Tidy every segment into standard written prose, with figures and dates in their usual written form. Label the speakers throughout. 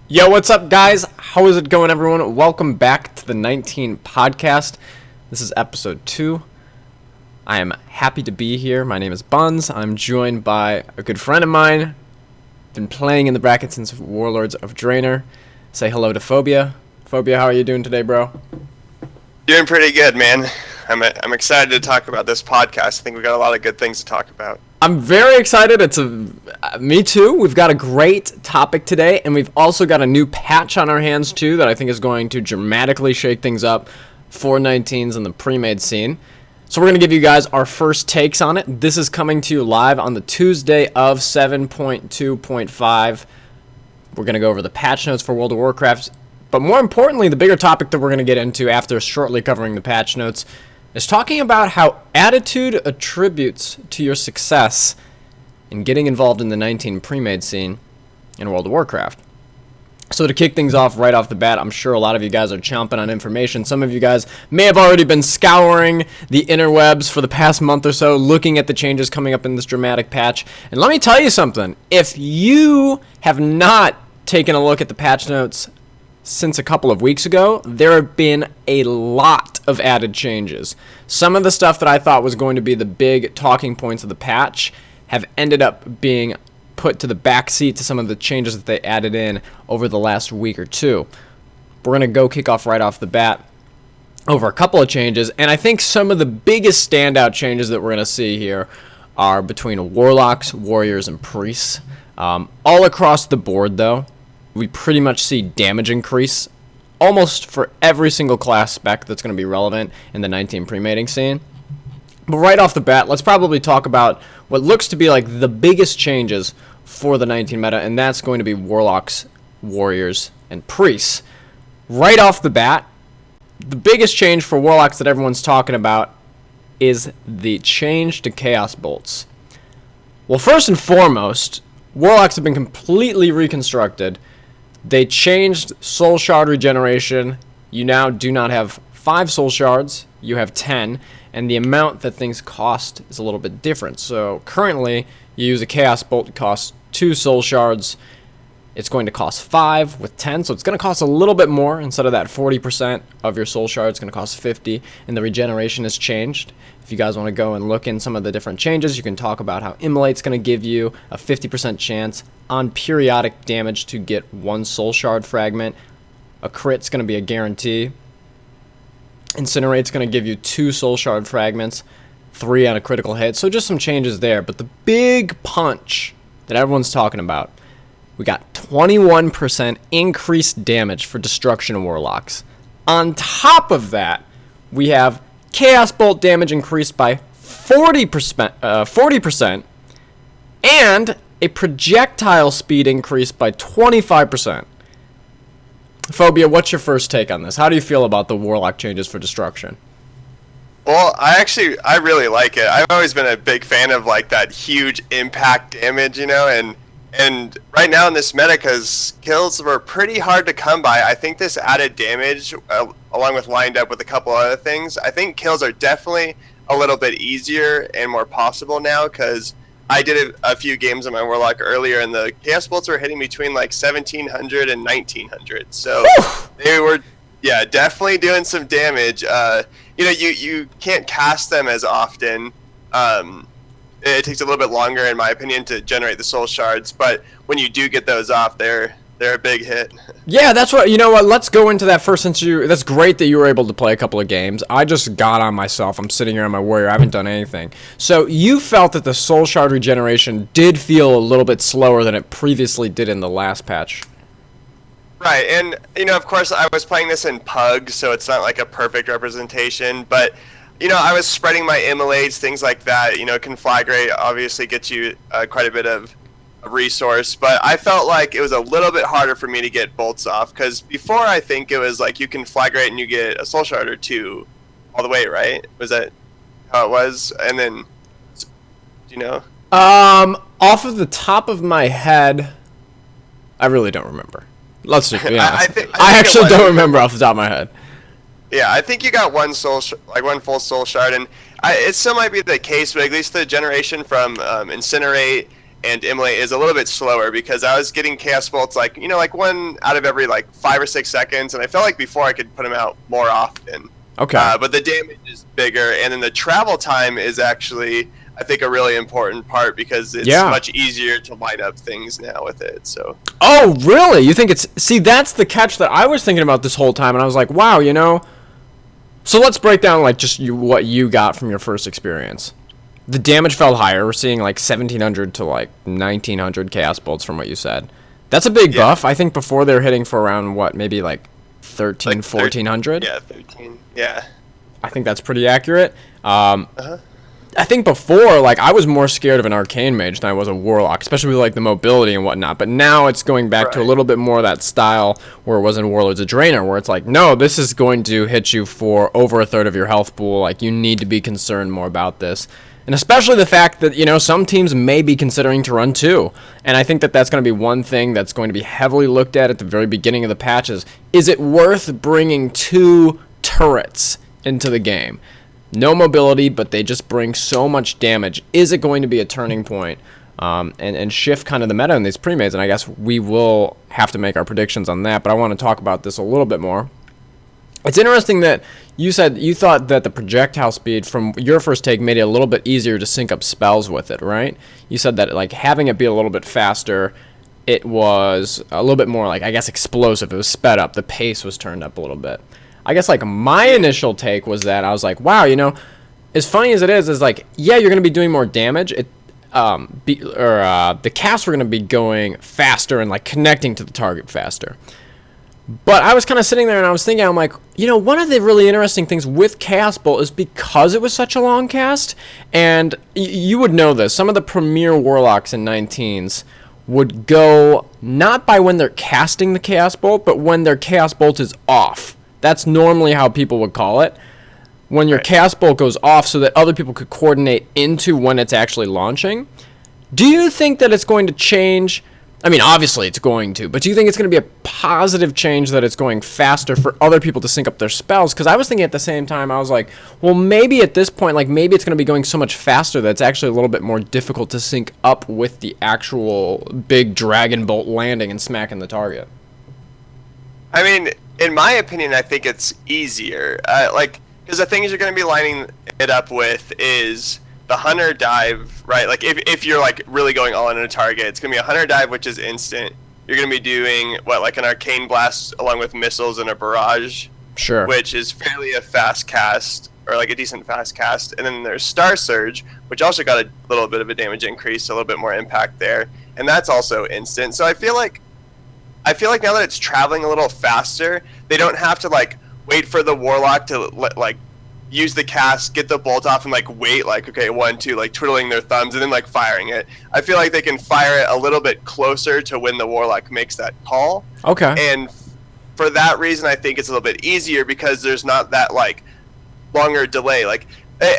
Speaker 1: Yo, what's up, guys? How is it going, everyone? Welcome back to the 19 podcast. This is episode 2. I am happy to be here. My name is Buns. I'm joined by a good friend of mine. Been playing in the bracket since Warlords of Draenor. Say hello to Phobia. Phobia, how are you doing today, bro?
Speaker 2: Doing pretty good, man. I'm excited to talk about this podcast. I think we got a lot of good things to talk about.
Speaker 1: I'm very excited. Me too. We've got a great topic today, and we've also got a new patch on our hands too that I think is going to dramatically shake things up for 19s in the pre-made scene. So we're going to give you guys our first takes on it. This is coming to you live on the Tuesday of 7.2.5. We're going to go over the patch notes for World of Warcraft, but more importantly, the bigger topic that we're going to get into after shortly covering the patch notes is talking about how attitude attributes to your success in getting involved in the 19 pre-made scene in World of Warcraft. So to kick things off right off the bat, I'm sure a lot of you guys are chomping on information. Some of you guys may have already been scouring the interwebs for the past month or so, looking at the changes coming up in this dramatic patch. And let me tell you something. If you have not taken a look at the patch notes since a couple of weeks ago, there have been a lot of added changes. Some of the stuff that I thought was going to be the big talking points of the patch have ended up being put to the back seat to some of the changes that they added in over the last week or two. We're going to go kick off right off the bat over a couple of changes, and I think some of the biggest standout changes that we're going to see here are between warlocks, warriors, and priests. All across the board, though, we pretty much see damage increase almost for every single class spec that's going to be relevant in the 19 pre-mating scene. But right off the bat, let's probably talk about what looks to be like the biggest changes for the 19 meta, and that's going to be warlocks, warriors, and priests. Right off the bat, the biggest change for warlocks that everyone's talking about is the change to chaos bolts. Well, first and foremost, warlocks have been completely reconstructed. They changed soul shard regeneration. You now do not have 5 soul shards, you have 10, and the amount that things cost is a little bit different. So currently, you use a chaos bolt, it costs 2 soul shards. It's going to cost 5 with 10, so it's going to cost a little bit more. Instead of that 40% of your soul shard, it's going to cost 50, and the regeneration has changed. If you guys want to go and look in some of the different changes, you can talk about how Immolate's going to give you a 50% chance on periodic damage to get 1 soul shard fragment. A crit's going to be a guarantee. Incinerate's going to give you 2 soul shard fragments, 3 on a critical hit. So just some changes there. But the big punch that everyone's talking about, we got 21% increased damage for destruction warlocks. On top of that, we have chaos bolt damage increased by 40%, and a projectile speed increased by 25%. Phobia, what's your first take on this? How do you feel about the warlock changes for destruction?
Speaker 2: Well, I really like it. I've always been a big fan of like that huge impact damage, and right now in this meta, because kills were pretty hard to come by, I think this added damage, along with lined up with a couple other things, I think kills are definitely a little bit easier and more possible now, because I did a few games on my Warlock earlier, and the Chaos Bolts were hitting between like 1,700 and 1,900, so they were, definitely doing some damage. You can't cast them as often. It takes a little bit longer, in my opinion, to generate the soul shards, but when you do get those off, they're a big hit. Yeah,
Speaker 1: that's what, you know what, let's go into that first, that's great that you were able to play a couple of games. I just got on myself. I'm sitting here on my warrior. I haven't done anything. So you felt that the soul shard regeneration did feel a little bit slower than it previously did in the last patch.
Speaker 2: Right, and, of course, I was playing this in Pug, so it's not like a perfect representation, but I was spreading my immolates, things like that. Conflagrate obviously gets you quite a bit of resource, but I felt like it was a little bit harder for me to get bolts off, because before I think it was like you conflagrate and you get a soul shard or 2 all the way, right? Was that how it was? And then, do you know?
Speaker 1: Off of the top of my head, I really don't remember. Let's just be honest. I actually don't remember off the top of my head.
Speaker 2: Yeah, I think you got one full soul shard, and it still might be the case, but at least the generation from Incinerate and immolate is a little bit slower because I was getting chaos bolts like one out of every like 5 or 6 seconds, and I felt like before I could put them out more often.
Speaker 1: Okay.
Speaker 2: But the damage is bigger, and then the travel time is actually, I think, a really important part because it's much easier to line up things now with it. So.
Speaker 1: Oh, really? You think it's... See, that's the catch that I was thinking about this whole time, and I was like, wow, So let's break down, like, just what you got from your first experience. The damage felt higher. We're seeing, like, 1,700 to, like, 1,900 chaos bolts from what you said. That's a big buff. I think before they were hitting for around, maybe, like, 13, like 1,400?
Speaker 2: Yeah, 13. Yeah.
Speaker 1: I think that's pretty accurate. I think before, like, I was more scared of an arcane mage than I was a warlock, especially with, like, the mobility and whatnot. But now it's going back to a little bit more of that style where it was in Warlords of Draenor, where it's like, no, this is going to hit you for over a third of your health pool. Like, you need to be concerned more about this. And especially the fact that, some teams may be considering to run 2. And I think that that's going to be one thing that's going to be heavily looked at the very beginning of the patches. Is it worth bringing 2 turrets into the game? No mobility, but they just bring so much damage. Is it going to be a turning point and shift kind of the meta in these pre-mades? And I guess we will have to make our predictions on that, but I want to talk about this a little bit more. It's interesting that you said you thought that the projectile speed from your first take made it a little bit easier to sync up spells with it, right? You said that, like, having it be a little bit faster, it was a little bit more, like, I guess, explosive. It was sped up. The pace was turned up a little bit. I guess, like, my initial take was that I was like, wow, as funny as it is like, yeah, you're going to be doing more damage. The casts were going to be going faster and, like, connecting to the target faster. But I was kind of sitting there and I was thinking, I'm like, one of the really interesting things with Chaos Bolt is because it was such a long cast, and you would know this, some of the premier warlocks in 19s would go not by when they're casting the Chaos Bolt, but when their Chaos Bolt is off. That's normally how people would call it. When your Chaos Bolt goes off so that other people could coordinate into when it's actually launching. Do you think that it's going to change? I mean, obviously it's going to, but do you think it's going to be a positive change that it's going faster for other people to sync up their spells? Because I was thinking at the same time, I was like, well, maybe at this point, like, maybe it's going to be going so much faster that it's actually a little bit more difficult to sync up with the actual big Dragon Bolt landing and smacking the target.
Speaker 2: I mean, in my opinion, I think it's easier. Because the things you're going to be lining it up with is the Hunter Dive, right? Like, if you're, like, really going all in on a target, it's going to be a Hunter Dive, which is instant. You're going to be doing, like an Arcane Blast along with missiles and a Barrage.
Speaker 1: Sure.
Speaker 2: Which is fairly a fast cast, or, like, a decent fast cast. And then there's Star Surge, which also got a little bit of a damage increase, a little bit more impact there. And that's also instant. So I feel like now that it's traveling a little faster, they don't have to, like, wait for the Warlock to, like, use the cast, get the bolt off, and, like, wait, like, okay, 1, 2, like, twiddling their thumbs, and then, like, firing it. I feel like they can fire it a little bit closer to when the Warlock makes that call.
Speaker 1: Okay.
Speaker 2: And for that reason, I think it's a little bit easier because there's not that, like, longer delay. Like,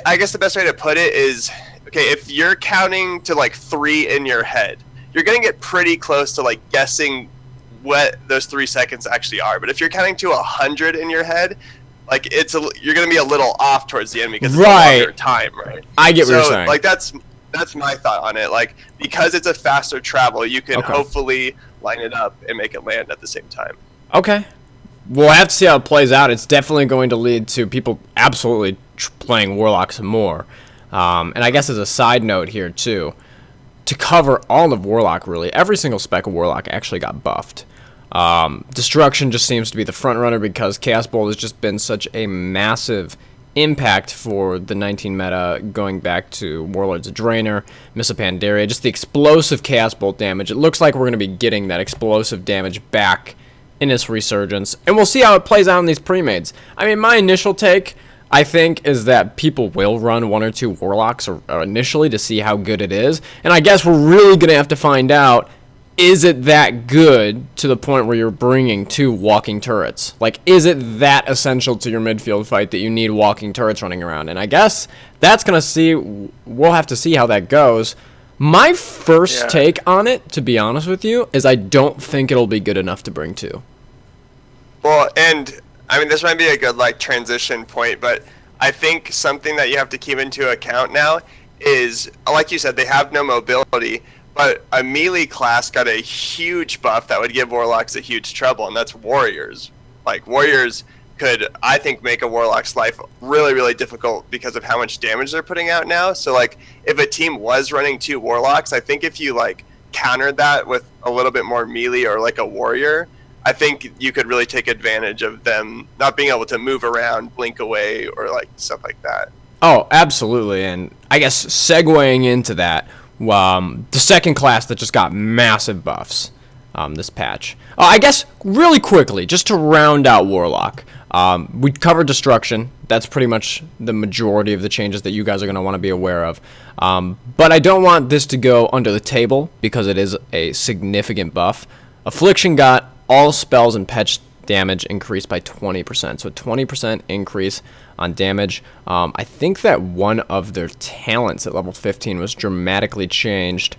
Speaker 2: I guess the best way to put it is, okay, if you're counting to, like, 3 in your head, you're going to get pretty close to, like, guessing what those 3 seconds actually are. But if you're counting to 100 in your head, like, you're going to be a little off towards the end because it's a longer time, right?
Speaker 1: I get what you're saying.
Speaker 2: Like, that's my thought on it. Like, because it's a faster travel, you can hopefully line it up and make it land at the same time.
Speaker 1: Okay. We'll have to see how it plays out. It's definitely going to lead to people absolutely playing Warlocks more. And I guess as a side note here, too, to cover all of Warlock, really, every single spec of Warlock actually got buffed. Destruction just seems to be the front runner because Chaos Bolt has just been such a massive impact for the 19 meta going back to Warlords of Draenor, Miss of Pandaria, just the explosive Chaos Bolt damage. It looks like we're going to be getting that explosive damage back in its resurgence, and we'll see how it plays out in these pre-mades. I mean, my initial take, I think, is that people will run 1 or 2 Warlocks or initially to see how good it is, and I guess we're really going to have to find out, is it that good to the point where you're bringing 2 walking turrets? Like, is it that essential to your midfield fight that you need walking turrets running around? And I guess that's going to see, we'll have to see how that goes. My first take on it, to be honest with you, is I don't think it'll be good enough to bring 2.
Speaker 2: Well, and, I mean, this might be a good, like, transition point, but I think something that you have to keep into account now is, like you said, they have no mobility, But a melee class got a huge buff that would give warlocks a huge trouble, and that's warriors. Like, warriors could, I think, make a warlock's life really, really difficult because of how much damage they're putting out now. So, like, if a team was running 2 warlocks, I think if you, like, countered that with a little bit more melee or, like, a warrior, I think you could really take advantage of them not being able to move around, blink away, or, like, stuff like that.
Speaker 1: Oh, absolutely. And I guess segueing into that, the second class that just got massive buffs this patch. I guess really quickly, just to round out Warlock, we covered Destruction. That's pretty much the majority of the changes that you guys are going to want to be aware of. But I don't want this to go under the table because it is a significant buff. Affliction got all spells and patch damage increased by 20%. So a 20% increase on damage. I think that one of their talents at level 15 was dramatically changed.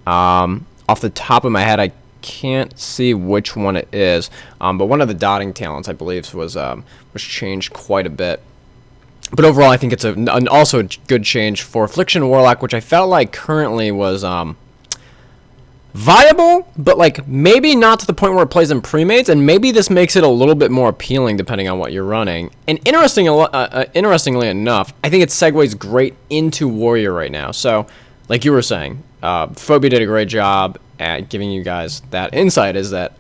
Speaker 1: Off the top of my head, I can't see which one it is, but one of the dotting talents, I believe, was changed quite a bit. But overall, I think it's also a good change for Affliction Warlock, which I felt like currently was viable, but like maybe not to the point where it plays in premates, and maybe this makes it a little bit more appealing depending on what you're running. And interestingly enough, I think it segues great into Warrior right now. So, like you were saying, Phobia did a great job at giving you guys that insight, is that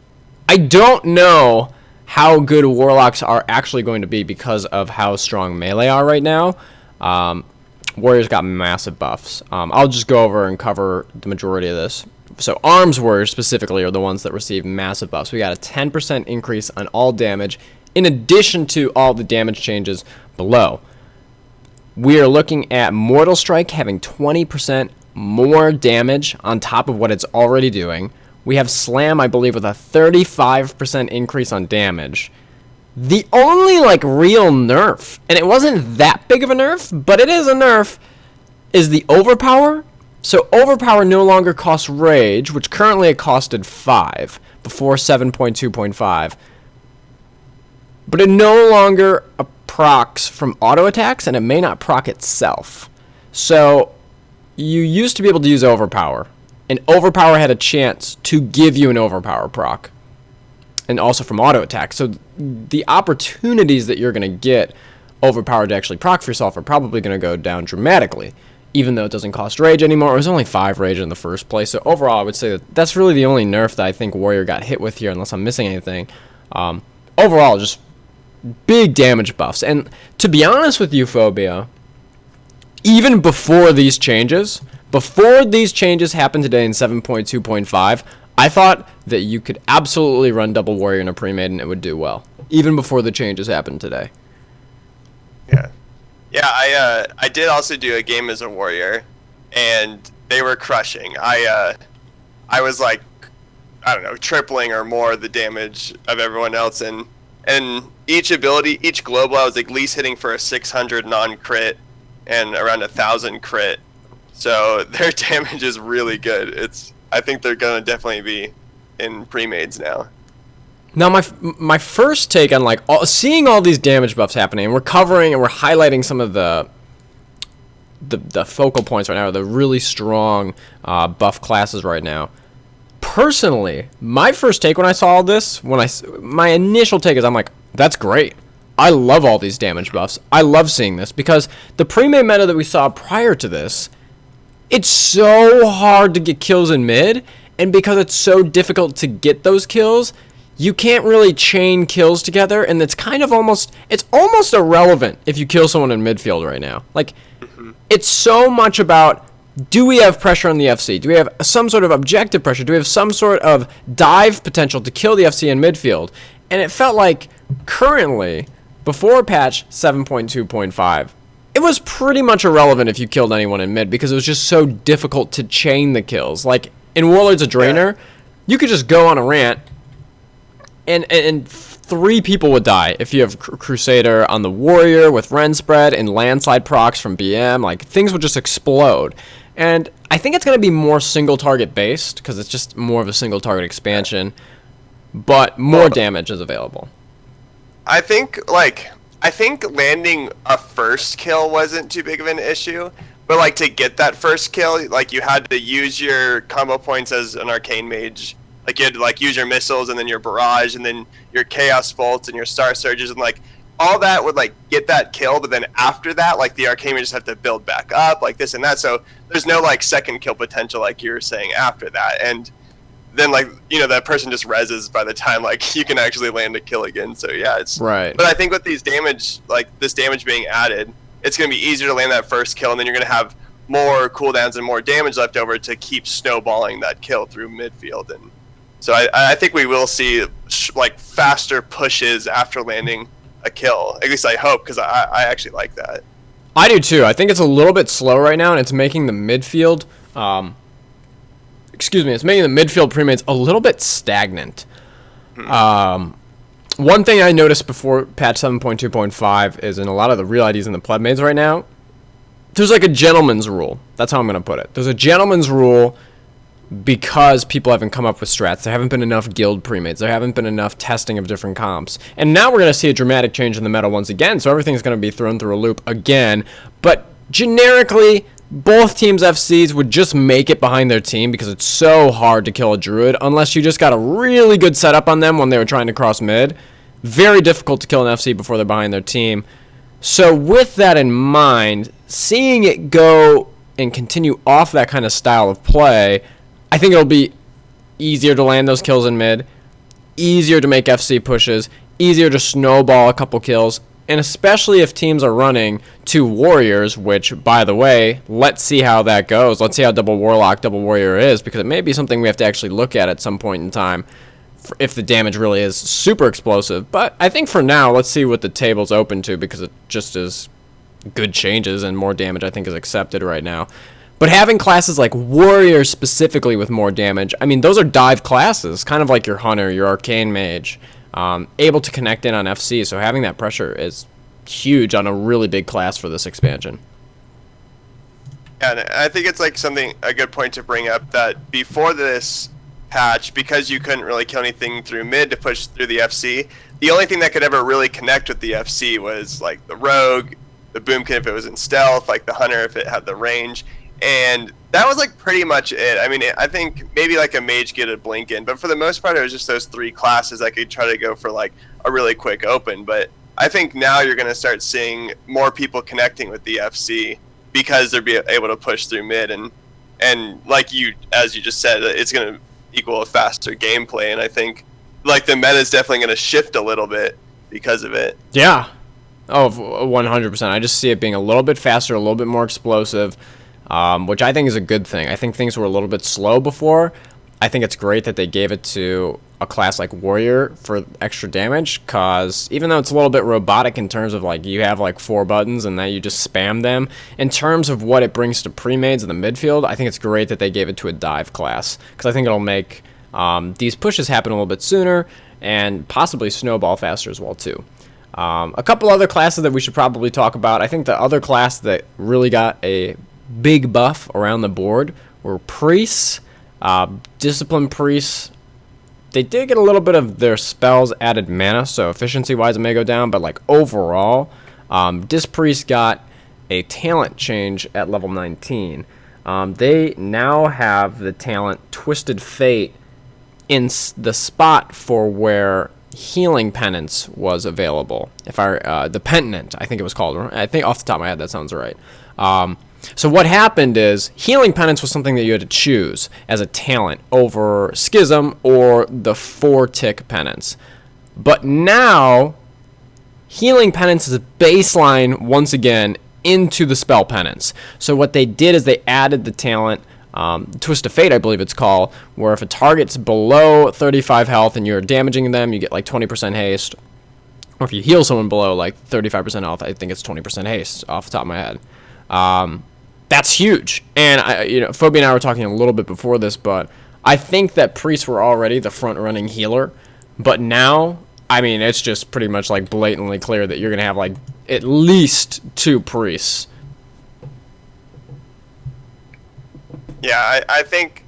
Speaker 1: I don't know how good Warlocks are actually going to be because of how strong melee are right now. Warriors got massive buffs. I'll just go over and cover the majority of this. So Arms Warriors specifically are the ones that receive massive buffs. We got a 10% increase on all damage in addition to all the damage changes below. We are looking at Mortal Strike having 20% more damage on top of what it's already doing. We have Slam, I believe, with a 35% increase on damage. The only, like, real nerf, and it wasn't that big of a nerf, but it is a nerf, is the Overpower. So Overpower no longer costs Rage, which currently it costed 5 before 7.2.5. But it no longer procs from auto attacks, and it may not proc itself. So you used to be able to use Overpower, and Overpower had a chance to give you an Overpower proc, and also from auto attack. So the opportunities that you're going to get Overpower to actually proc for yourself are probably going to go down dramatically, even though it doesn't cost Rage anymore. It was only 5 Rage in the first place. So overall, I would say that that's really the only nerf that I think Warrior got hit with here, unless I'm missing anything. Overall, just big damage buffs. And to be honest with you, Phobia, even before these changes happened today in 7.2.5, I thought that you could absolutely run double Warrior in a pre-made and it would do well, even before the changes happened today.
Speaker 2: Yeah, I did also do a game as a Warrior, and they were crushing. I was like, I don't know, tripling or more the damage of everyone else, and each ability, each global, I was at least hitting for a 600 non-crit and around 1,000 crit. So their damage is really good. I think they're gonna definitely be in pre-mades now.
Speaker 1: Now, my first take on like seeing all these damage buffs happening, and we're covering and we're highlighting some of the focal points right now, the really strong buff classes right now. Personally, my first take when I saw all this, my initial take is I'm like, that's great. I love all these damage buffs. I love seeing this because the pre-made meta that we saw prior to this, it's so hard to get kills in mid, and because it's so difficult to get those kills, you can't really chain kills together, and it's almost irrelevant if you kill someone in midfield right now. Like, it's so much about, do we have pressure on the FC? Do we have some sort of objective pressure? Do we have some sort of dive potential to kill the FC in midfield? And it felt like currently, before patch 7.2.5, it was pretty much irrelevant if you killed anyone in mid because it was just so difficult to chain the kills. Like, in Warlords of Draenor, you could just go on a rant, and 3 people would die if you have Crusader on the Warrior with Ren spread and landslide procs from BM. Like, things would just explode. And I think it's going to be more single target based because it's just more of a single target expansion, but more damage is available.
Speaker 2: I think landing a first kill wasn't too big of an issue, But like to get that first kill, like you had to use your combo points as an arcane mage. Like you had to like use your missiles and then your barrage and then your chaos bolts and your star surges, and like all that would like get that kill. But then after that, like the arcane mages have to build back up, like this and that. So there's no like second kill potential, like you were saying, after that. And then like, you know, that person just reses by the time like you can actually land a kill again. So yeah, it's
Speaker 1: Right.
Speaker 2: But I think with these damage, like this damage being added, it's going to be easier to land that first kill, and then you're going to have more cooldowns and more damage left over to keep snowballing that kill through midfield. And so I think we will see like faster pushes after landing a kill. At least I hope, because I actually like that.
Speaker 1: I do too. I think it's a little bit slow right now, and it's making the midfield it's making the midfield premates a little bit stagnant. One thing I noticed before patch 7.2.5 is in a lot of the real IDs in the pleb maids right now, there's like a gentleman's rule. That's how I'm going to put it. There's a gentleman's rule because people haven't come up with strats. There haven't been enough guild premates. There haven't been enough testing of different comps. And now we're going to see a dramatic change in the meta once again, so everything's going to be thrown through a loop again. But generically, both teams' FCs would just make it behind their team because it's so hard to kill a druid unless you just got a really good setup on them when they were trying to cross mid. Very difficult to kill an FC before they're behind their team. So with that in mind, seeing it go and continue off that kind of style of play, I think it'll be easier to land those kills in mid, easier to make FC pushes, easier to snowball a couple kills, and especially if teams are running 2 warriors, which, by the way, let's see how that goes. Let's see how double warlock, double warrior is, because it may be something we have to actually look at some point in time if the damage really is super explosive. But I think for now, let's see what the table's open to, because it just is good changes and more damage I think is accepted right now. But having classes like warrior specifically with more damage, I mean, those are dive classes, kind of like your hunter, your arcane mage. Able to connect in on FC, so having that pressure is huge on a really big class for this expansion.
Speaker 2: Yeah, and I think it's like a good point to bring up, that before this patch, because you couldn't really kill anything through mid to push through the FC, the only thing that could ever really connect with the FC was like the rogue, the boomkin if it was in stealth, like the hunter if it had the range, and that was like pretty much it. I mean, I think maybe like a mage get a blink in, but for the most part it was just those 3 classes that could try to go for like a really quick open. But I think now you're going to start seeing more people connecting with the FC because they're able to push through mid, and like as you just said, it's going to equal a faster gameplay, and I think like the meta is definitely going to shift a little bit because of it.
Speaker 1: Yeah. Oh, 100%. I just see it being a little bit faster, a little bit more explosive. Which I think is a good thing. I think things were a little bit slow before. I think it's great that they gave it to a class like Warrior for extra damage, because even though it's a little bit robotic in terms of like you have like 4 buttons and that you just spam them, in terms of what it brings to pre-mades in the midfield, I think it's great that they gave it to a dive class, because I think it'll make these pushes happen a little bit sooner and possibly snowball faster as well too. A couple other classes that we should probably talk about. I think the other class that really got a big buff around the board were priests. Discipline priests, they did get a little bit of their spells added mana, so efficiency wise it may go down, but like overall, Disc Priest got a talent change at level 19. They now have the talent Twisted Fate in the spot for where Healing Penance was available. The Penitent, I think it was called. I think off the top of my head that sounds right. So what happened is Healing Penance was something that you had to choose as a talent over Schism or the 4-tick Penance. But now, Healing Penance is a baseline once again into the spell Penance. So what they did is they added the talent, Twist of Fate I believe it's called, where if a target's below 35 health and you're damaging them, you get like 20% haste. Or if you heal someone below like 35% health, I think it's 20% haste off the top of my head. That's huge. And Phobia and I were talking a little bit before this, but I think that priests were already the front-running healer, but now, I mean, it's just pretty much like blatantly clear that you're gonna have like at least 2 priests.
Speaker 2: Yeah, I think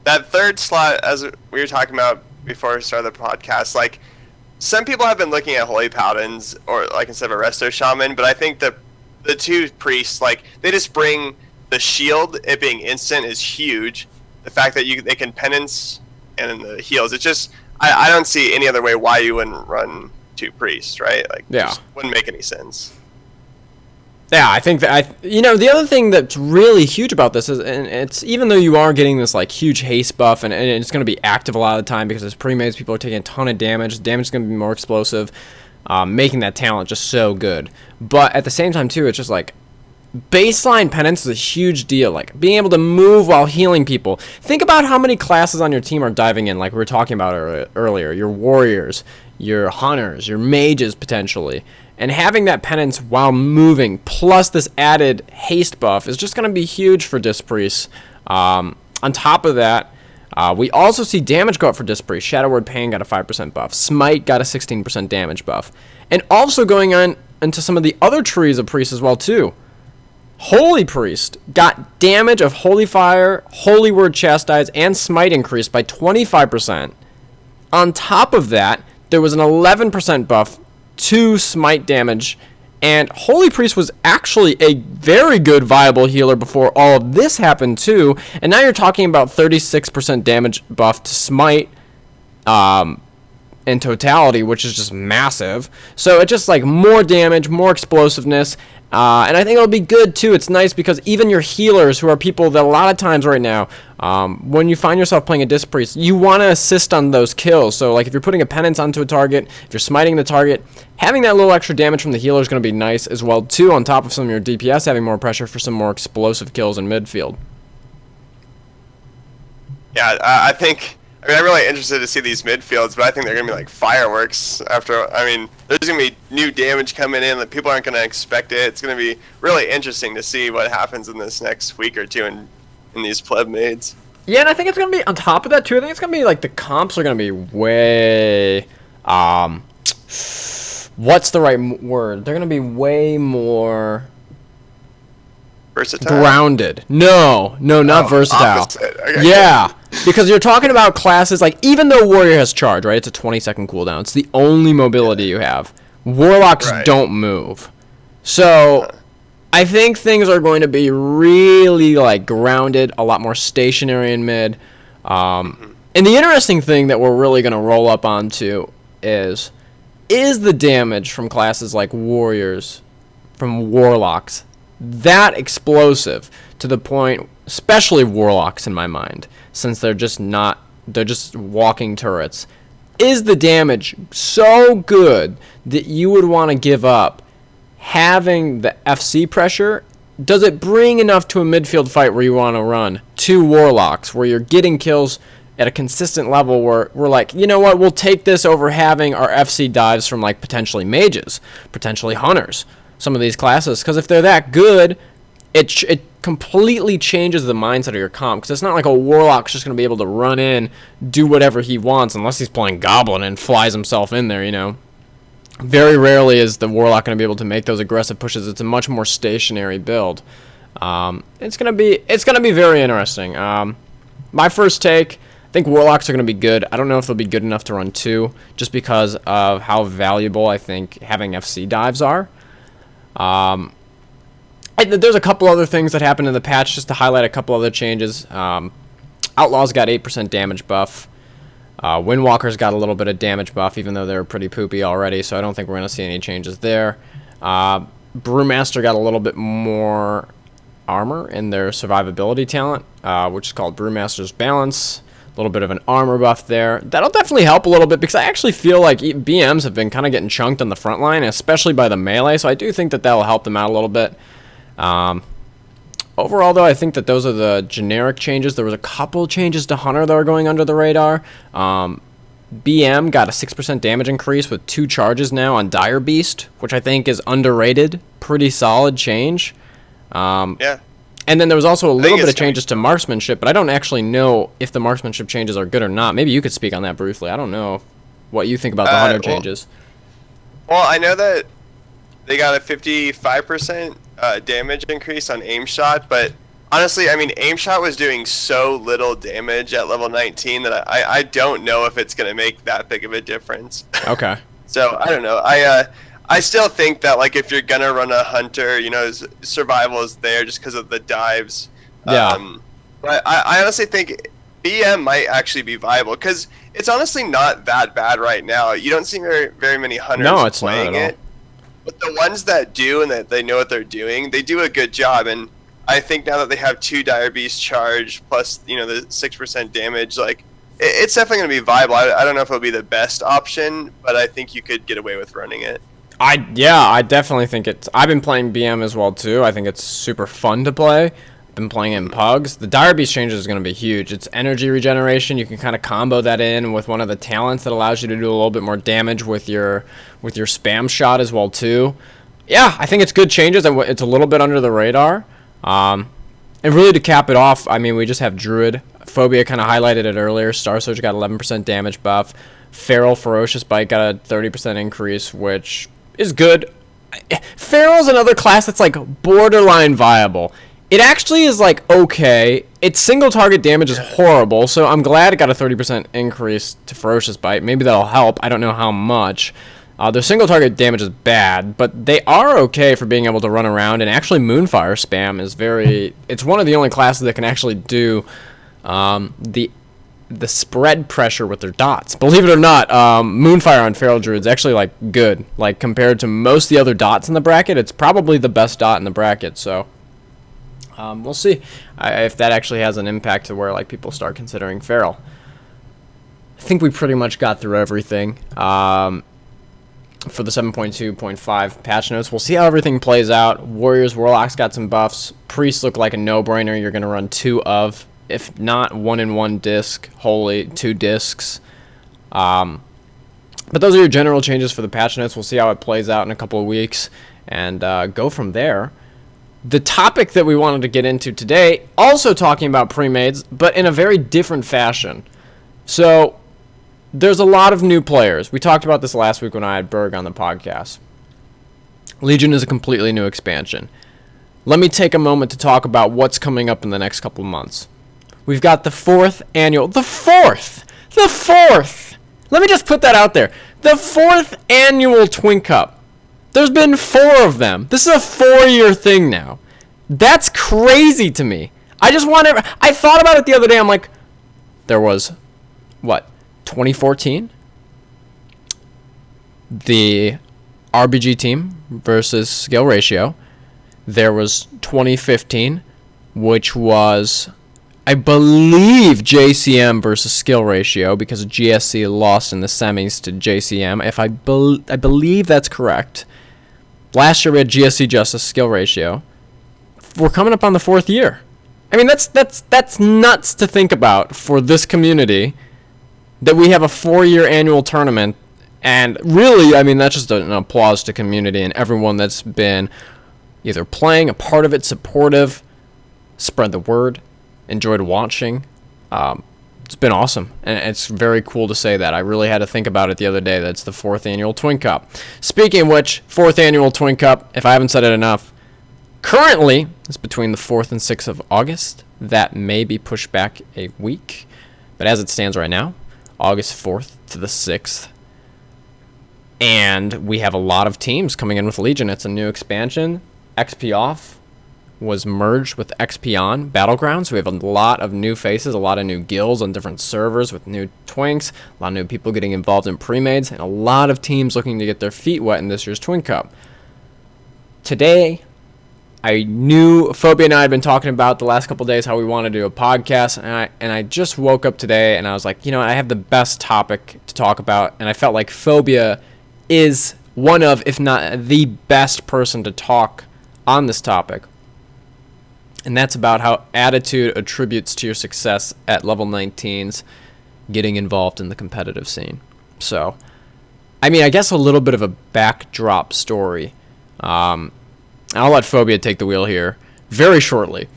Speaker 2: that third slot, as we were talking about before we started the podcast, like some people have been looking at Holy Paladins or like instead of a Resto Shaman, but I think that the 2 priests, like they just bring the shield, it being instant, is huge. The fact that they can penance and then the heals, it's just I don't see any other way why you wouldn't run 2 priests, right? Like, just wouldn't make any sense.
Speaker 1: Yeah, I think that the other thing that's really huge about this is, and it's even though you are getting this like huge haste buff, and it's going to be active a lot of the time because as pre-mages people are taking a ton of damage. Damage is going to be more explosive, making that talent just so good. But at the same time too, it's just like baseline penance is a huge deal. Like being able to move while healing people. Think about how many classes on your team are diving in, like we were talking about earlier. Your warriors, your hunters, your mages potentially. And having that penance while moving, plus this added haste buff, is just going to be huge for Disc Priests. On top of that, we also see damage go up for Disc Priests. Shadow Word Pain got a 5% buff. Smite got a 16% damage buff. And also going on into some of the other trees of priests as well, too. Holy Priest got damage of Holy Fire, Holy Word Chastise, and Smite increased by 25%. On top of that, there was an 11% buff to smite damage, and Holy Priest was actually a very good viable healer before all of this happened too, and now you're talking about 36% damage buff to smite in totality, which is just massive. So it's just like more damage, more explosiveness, and I think it'll be good too. It's nice because even your healers, who are people that a lot of times right now, when you find yourself playing a Disc Priest, you want to assist on those kills. So like if you're putting a penance onto a target, if you're smiting the target, having that little extra damage from the healer is going to be nice as well too, on top of some of your DPS having more pressure for some more explosive kills in midfield.
Speaker 2: Yeah, I think... I mean, I'm really interested to see these midfields, but I think they're going to be like fireworks after... I mean, there's going to be new damage coming in that people aren't going to expect it. It's going to be really interesting to see what happens in this next week or two in these pleb maids.
Speaker 1: Yeah, and I think it's going to be, on top of that, too, I think it's going to be, like, the comps are going to be way... what's the right word? They're going to be way more...
Speaker 2: Versatile?
Speaker 1: Grounded. No, not versatile.
Speaker 2: Okay.
Speaker 1: Yeah, because you're talking about classes, like, even though Warrior has charge, right? It's a 20-second cooldown. It's the only mobility you have. Warlocks don't move. So, I think things are going to be really, like, grounded, a lot more stationary in mid. And the interesting thing that we're really going to roll up onto is the damage from classes like Warriors, from Warlocks, that explosive to the point, especially Warlocks in my mind, since they're just walking turrets. Is the damage so good that you would want to give up having the FC pressure? Does it bring enough to a midfield fight where you want to run 2 Warlocks, where you're getting kills at a consistent level, where we're like, you know what, we'll take this over having our FC dives from like potentially mages, potentially hunters, some of these classes, because if they're that good, it completely changes the mindset of your comp, because it's not like a Warlock's just going to be able to run in, do whatever he wants, unless he's playing Goblin and flies himself in there, you know. Very rarely is the Warlock going to be able to make those aggressive pushes. It's a much more stationary build. It's gonna be very interesting. My first take, I think Warlocks are going to be good. I don't know if they'll be good enough to run 2, just because of how valuable I think having FC dives are. There's a couple other things that happened in the patch, just to highlight a couple other changes. Outlaws got 8% damage buff. Windwalkers got a little bit of damage buff, even though they're pretty poopy already, so I don't think we're going to see any changes there. Brewmaster got a little bit more armor in their survivability talent, which is called Brewmaster's Balance. A little bit of an armor buff there. That'll definitely help a little bit, because I actually feel like BMs have been kind of getting chunked on the front line, especially by the melee, so I do think that that'll help them out a little bit. Overall, though, I think that those are the generic changes. There was a couple changes to Hunter that are going under the radar. BM got a 6% damage increase with 2 charges now on Dire Beast, which I think is underrated. Pretty solid change.
Speaker 2: Yeah.
Speaker 1: And then there was also a little bit of changes to marksmanship, but I don't actually know if the marksmanship changes are good or not. Maybe you could speak on that briefly. I don't know what you think about the Hunter changes.
Speaker 2: Well, I know that they got a 55% damage increase on aim shot, but honestly, I mean, aim shot was doing so little damage at level 19 that I don't know if it's going to make that big of a difference.
Speaker 1: Okay.
Speaker 2: So I don't know. I I still think that like if you're gonna run a hunter, survival is there just because of the dives.
Speaker 1: Yeah.
Speaker 2: But I honestly think BM might actually be viable because it's honestly not that bad right now. You don't see very many hunters
Speaker 1: No, it's
Speaker 2: playing
Speaker 1: not at all.
Speaker 2: it. But the ones that do and that they know what they're doing, they do a good job. And I think now that they have 2 Dire Beast charge plus the 6% damage, like it's definitely going to be viable. I don't know if it'll be the best option, but I think you could get away with running it.
Speaker 1: I definitely think it's. I've been playing BM as well too. I think it's super fun to play. Been playing in pugs. The Dire Beast changes is going to be huge. It's energy regeneration. You can kind of combo that in with one of the talents that allows you to do a little bit more damage with your spam shot as well too. Yeah, I think it's good changes, and it's a little bit under the radar. And really to cap it off, I mean, we just have Druid. Phobia kind of highlighted it earlier. Star Surge got 11% damage buff. Feral Ferocious Bite got a 30% increase, which is good. Feral's another class that's like borderline viable. It actually is like okay. Its single target damage is horrible, so I'm glad it got a 30% increase to Ferocious Bite. Maybe that'll help. I don't know how much. Their single target damage is bad, but they are okay for being able to run around, and actually Moonfire spam is very... It's one of the only classes that can actually do the spread pressure with their dots. Believe it or not, Moonfire on Feral Druid is actually like good. Like compared to most of the other dots in the bracket, it's probably the best dot in the bracket, so... we'll see if that actually has an impact to where like people start considering Feral. I think we pretty much got through everything for the 7.2.5 patch notes. We'll see how everything plays out. Warriors, Warlocks got some buffs. Priests look like a no-brainer. You're going to run 2 of, if not 1 in 1 disc, Holy 2 discs. But those are your general changes for the patch notes. We'll see how it plays out in a couple of weeks and go from there. The topic that we wanted to get into today, also talking about pre-mades, but in a very different fashion. So, there's a lot of new players. We talked about this last week when I had Berg on the podcast. Legion is a completely new expansion. Let me take a moment to talk about what's coming up in the next couple of months. We've got the 4th annual... The 4th! The 4th! Let me just put that out there. The 4th annual Twin Cup. There's been 4 of them. This is a 4-year thing now. That's crazy to me. I thought about it the other day. I'm like, there was, 2014? The RBG team versus skill ratio. There was 2015, which was, I believe, JCM versus skill ratio because GSC lost in the semis to JCM. If I believe that's correct. Last year we had GSC Justice skill ratio. We're coming up on the 4th year. I mean, that's nuts to think about for this community that we have a 4-year annual tournament. And really, I mean, that's just an applause to community and everyone that's been either playing, a part of it, supportive, spread the word, enjoyed watching. It's been awesome, and it's very cool to say that. I really had to think about it the other day. That's the 4th annual Twin Cup. Speaking of which, 4th annual Twin Cup, if I haven't said it enough, currently it's between the 4th and 6th of August. That may be pushed back a week, but as it stands right now, August 4th to the 6th. And we have a lot of teams coming in with Legion. It's a new expansion. XP Off was merged with XP On Battlegrounds. We have a lot of new faces, a lot of new guilds on different servers with new twinks, a lot of new people getting involved in pre-mades, and a lot of teams looking to get their feet wet in this year's Twin Cup. Today, I knew Phobia and I had been talking about the last couple days how we want to do a podcast, and I just woke up today and I was like, I have the best topic to talk about, and I felt like Phobia is one of, if not the best person to talk on this topic. And that's about how attitude attributes to your success at level 19s getting involved in the competitive scene. So, I mean, I guess a little bit of a backdrop story. I'll let Phobia take the wheel here very shortly.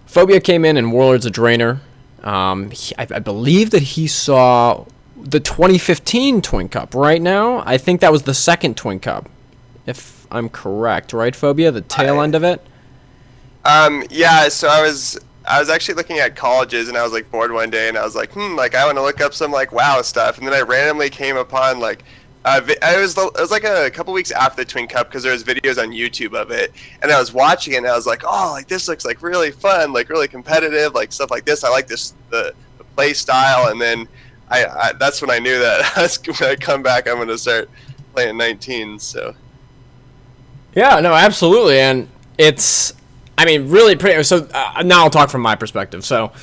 Speaker 1: Phobia came in Warlords of Draenor. I believe that he saw the 2015 Twin Cup right now. I think that was the second Twin Cup, if I'm correct, right, Phobia? The tail end of it?
Speaker 2: Yeah, so I was actually looking at colleges, and I was like bored one day, and I was like, I want to look up some like WoW stuff, and then I randomly came upon like It was like a couple weeks after the Twin Cup because there was videos on YouTube of it, and I was watching it and I was like, oh, like this looks like really fun, like really competitive, like stuff like this. I like the play style, and then I that's when I knew that when I come back, I'm gonna start playing 19. So
Speaker 1: Yeah, no, absolutely, and it's, I mean, really pretty. So now I'll talk from my perspective. So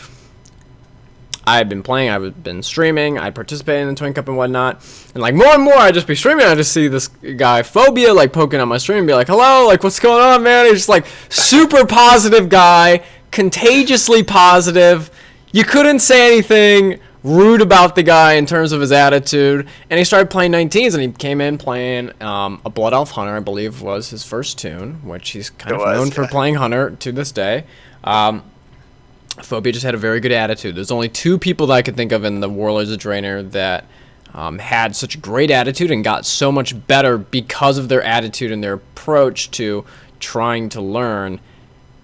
Speaker 1: I've been playing, I've been streaming, I participated in the Twin Cup and whatnot, and like more and more I just be streaming, I just see this guy Phobia like poking on my stream and be like, hello, like what's going on, man? He's just like super positive guy, contagiously positive. You couldn't say anything rude about the guy in terms of his attitude, and he started playing 19s, and he came in playing a Blood Elf Hunter, I believe was his first tune, which he's kind of known for playing Hunter to this day. Phobia just had a very good attitude. There's only 2 people that I could think of in the Warlords of Draenor that had such a great attitude and got so much better because of their attitude and their approach to trying to learn,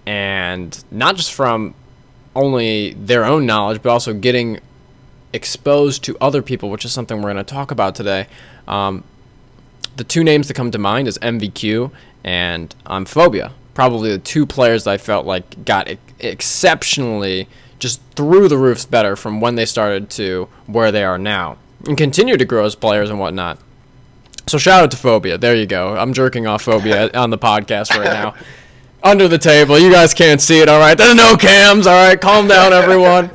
Speaker 1: and not just from only their own knowledge, but also getting exposed to other people, which is something we're going to talk about today. The 2 names that come to mind is MVQ and Phobia. Probably the 2 players that I felt like got exceptionally just through the roofs better from when they started to where they are now, and continue to grow as players and whatnot. So shout out to Phobia. There you go. I'm jerking off Phobia on the podcast right now. Under the table. You guys can't see it, all right? There's no cams, all right? Calm down, everyone.